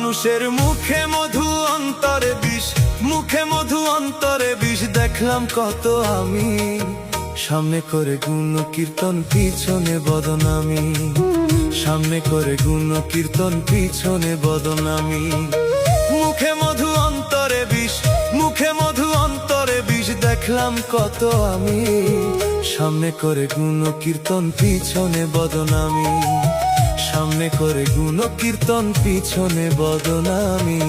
মানুষের মুখে মধু অন্তরে বিষ, মুখে মধু অন্তরে বিষ। দেখলাম কত আমি, সামনে করে গুণ কীর্তন পিছনে বদনামি, সামনে করে গুণ কীর্তন পিছনে বদনামি। মুখে মধু অন্তরে বিষ, মুখে মধু অন্তরে বিষ। দেখলাম কত আমি, সামনে করে গুণ কীর্তন পিছনে বদনামি, সামনে করে গুণ কীর্তন পিছনে বদনামি।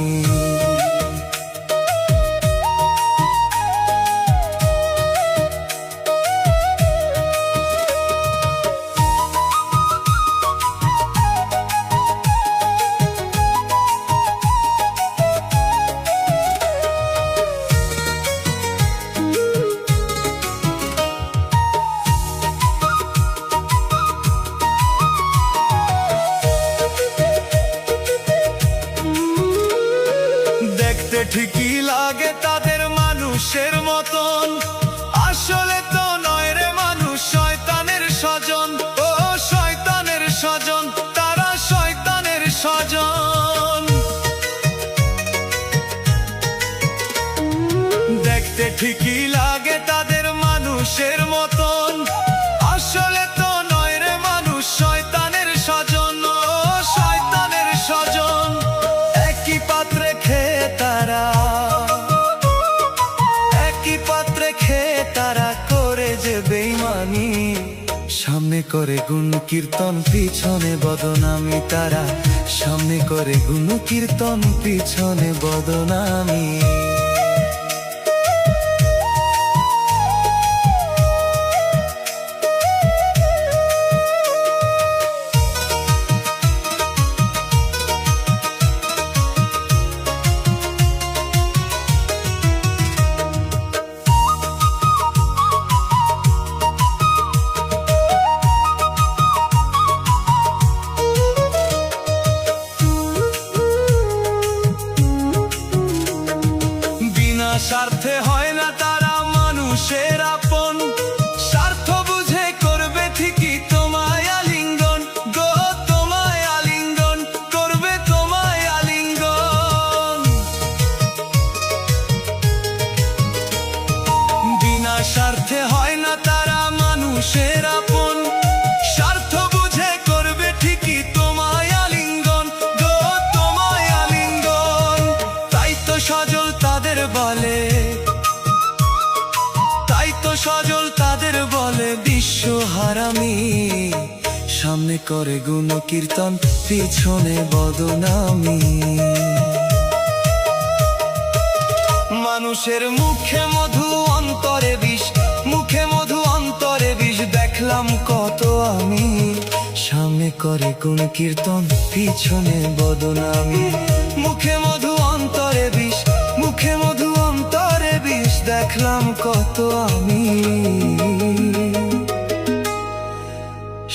ঠিকই লাগে তাদের মানুষের মতন, আসলে তো নয় রে মানুষ শয়তানের স্বজন। ও শয়তানের স্বজন, তারা শয়তানের স্বজন। দেখতে ঠিকই লাগে তাদের মানুষের মতন, আসলে তো নয় রে মানুষ শয়তানের স্বজন। ও শয়তানের স্বজন। একই পাত্রে খেয়ে তারা, একই পাত্রে খেয়ে তারা করে যে বেঈমানি, সামনে করে গুণ কীর্তন পিছনে বদনামি। তারা সামনে করে গুণ কীর্তন পিছনে বদনামি। স্বার্থে হয় না তারা মানুষের আপন, স্বার্থ বুঝে করবে ঠিকই তোমায় আলিঙ্গন। গো তোমায় আলিঙ্গন করবে, তোমায় আলিঙ্গন। বিনা স্বার্থে হয় না তারা মানুষের আপন, স্বার্থ বুঝে করবে ঠিকই তোমায় আলিঙ্গন। গো তোমায় আলিঙ্গন। তাই তো সজল তাদের বলে, তাই তো সজল তাদের বলে বিশ্ব হারামি, সামনে করে গুণ কীর্তন পিছনে বদনামি। মানুষের মুখে মধু অন্তরে বিষ, মুখে মধু অন্তরে বিষ। দেখলাম কত আমি, সামনে করে গুণ কীর্তন পিছনে বদনামি। মুখে মধু অন্তরে বিষ, মুখে মধু অন্তরে বিষ। দেখলাম কত আমি,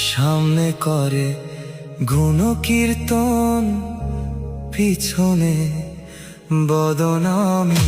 সামনে করে গুণ কীর্তন পিছনে বদনামি।